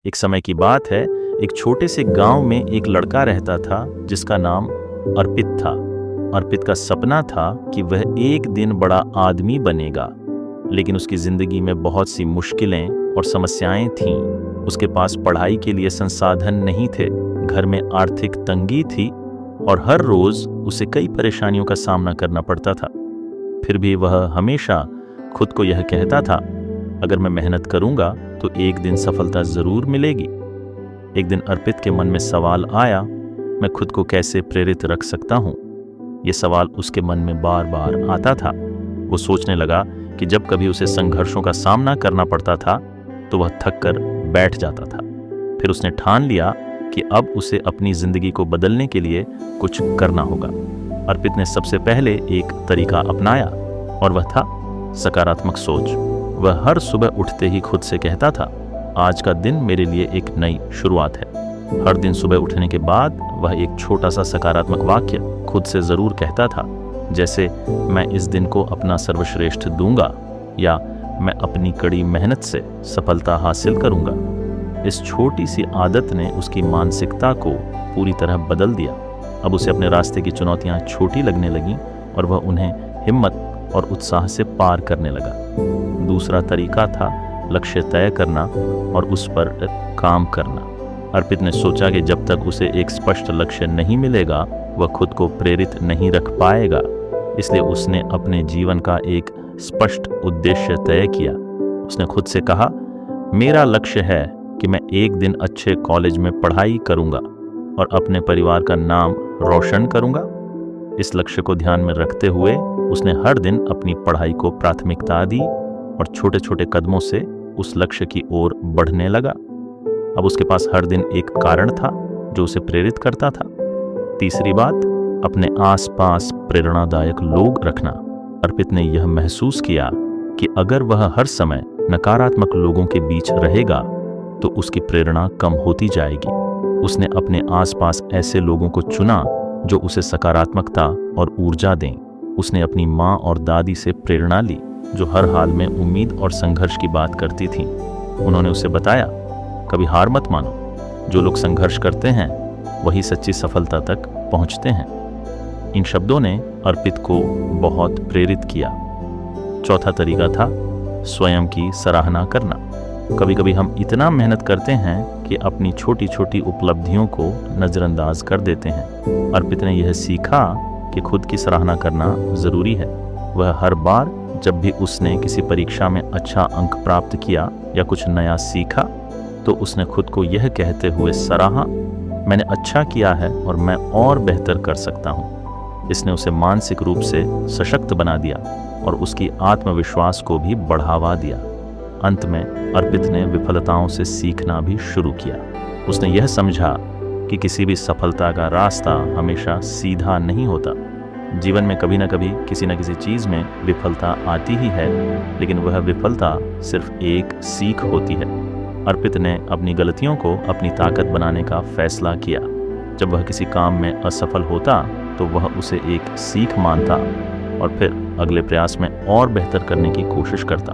एक समय की बात है, एक छोटे से गांव में एक लड़का रहता था जिसका नाम अर्पित था। अर्पित का सपना था कि वह एक दिन बड़ा आदमी बनेगा, लेकिन उसकी जिंदगी में बहुत सी मुश्किलें और समस्याएं थीं। उसके पास पढ़ाई के लिए संसाधन नहीं थे, घर में आर्थिक तंगी थी और हर रोज उसे कई परेशानियों का सामना करना पड़ता था। फिर भी वह हमेशा खुद को यह कहता था, अगर मैं मेहनत करूंगा तो एक दिन सफलता जरूर मिलेगी। एक दिन अर्पित के मन में सवाल आया, मैं खुद को कैसे प्रेरित रख सकता हूँ। यह सवाल उसके मन में बार बार आता था। वो सोचने लगा कि जब कभी उसे संघर्षों का सामना करना पड़ता था तो वह थक कर बैठ जाता था। फिर उसने ठान लिया कि अब उसे अपनी जिंदगी को बदलने के लिए कुछ करना होगा। अर्पित ने सबसे पहले एक तरीका अपनाया और वह था सकारात्मक सोच। वह हर सुबह उठते ही खुद से कहता था, आज का दिन मेरे लिए एक नई शुरुआत है। हर दिन सुबह उठने के बाद वह एक छोटा सा सकारात्मक वाक्य खुद से जरूर कहता था, जैसे मैं इस दिन को अपना सर्वश्रेष्ठ दूंगा या मैं अपनी कड़ी मेहनत से सफलता हासिल करूंगा। इस छोटी सी आदत ने उसकी मानसिकता को पूरी तरह बदल दिया। अब उसे अपने रास्ते की चुनौतियां छोटी लगने लगीं और वह उन्हें हिम्मत और उत्साह से पार करने लगा। दूसरा तरीका था लक्ष्य तय करना और उस पर काम करना। अर्पित ने सोचा कि जब तक उसे एक स्पष्ट लक्ष्य नहीं मिलेगा वह खुद को प्रेरित नहीं रख पाएगा। इसलिए उसने अपने जीवन का एक स्पष्ट उद्देश्य तय किया। उसने खुद से कहा, मेरा लक्ष्य है कि मैं एक दिन अच्छे कॉलेज में पढ़ाई करूंगा और अपने परिवार का नाम रोशन करूंगा। इस लक्ष्य को ध्यान में रखते हुए उसने हर दिन अपनी पढ़ाई को प्राथमिकता दी और छोटे छोटे कदमों से उस लक्ष्य की ओर बढ़ने लगा। अब उसके पास हर दिन एक कारण था जो उसे प्रेरित करता था। तीसरी बात, अपने आसपास प्रेरणादायक लोग रखना। अर्पित ने यह महसूस किया कि अगर वह हर समय नकारात्मक लोगों के बीच रहेगा तो उसकी प्रेरणा कम होती जाएगी। उसने अपने आसपास ऐसे लोगों को चुना जो उसे सकारात्मकता और ऊर्जा दें। उसने अपनी माँ और दादी से प्रेरणा ली, जो हर हाल में उम्मीद और संघर्ष की बात करती थीं। उन्होंने उसे बताया, कभी हार मत मानो, जो लोग संघर्ष करते हैं वही सच्ची सफलता तक पहुंचते हैं। इन शब्दों ने अर्पित को बहुत प्रेरित किया। चौथा तरीका था स्वयं की सराहना करना। कभी कभी हम इतना मेहनत करते हैं कि अपनी छोटी छोटी उपलब्धियों को नज़रअंदाज कर देते हैं। अर्पित ने यह सीखा कि खुद की सराहना करना ज़रूरी है। वह हर बार जब भी उसने किसी परीक्षा में अच्छा अंक प्राप्त किया या कुछ नया सीखा तो उसने खुद को यह कहते हुए सराहा, मैंने अच्छा किया है और मैं और बेहतर कर सकता हूँ। इसने उसे मानसिक रूप से सशक्त बना दिया और उसकी आत्मविश्वास को भी बढ़ावा दिया। अंत में अर्पित ने विफलताओं से सीखना भी शुरू किया। उसने यह समझा कि किसी भी सफलता का रास्ता हमेशा सीधा नहीं होता। जीवन में कभी न कभी किसी न किसी चीज़ में विफलता आती ही है, लेकिन वह विफलता सिर्फ एक सीख होती है। अर्पित ने अपनी गलतियों को अपनी ताकत बनाने का फैसला किया। जब वह किसी काम में असफल होता तो वह उसे एक सीख मानता और फिर अगले प्रयास में और बेहतर करने की कोशिश करता।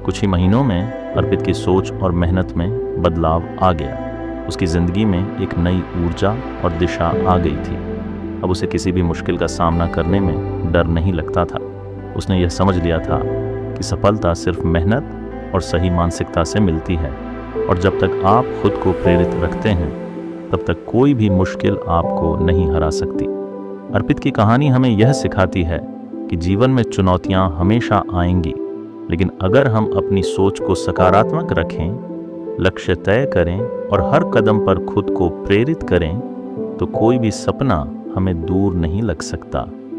कुछ ही महीनों में अर्पित की सोच और मेहनत में बदलाव आ गया। उसकी ज़िंदगी में एक नई ऊर्जा और दिशा आ गई थी। अब उसे किसी भी मुश्किल का सामना करने में डर नहीं लगता था। उसने यह समझ लिया था कि सफलता सिर्फ मेहनत और सही मानसिकता से मिलती है, और जब तक आप खुद को प्रेरित रखते हैं तब तक कोई भी मुश्किल आपको नहीं हरा सकती। अर्पित की कहानी हमें यह सिखाती है कि जीवन में चुनौतियां हमेशा आएंगी, लेकिन अगर हम अपनी सोच को सकारात्मक रखें, लक्ष्य तय करें और हर कदम पर खुद को प्रेरित करें तो कोई भी सपना हमें दूर नहीं लग सकता।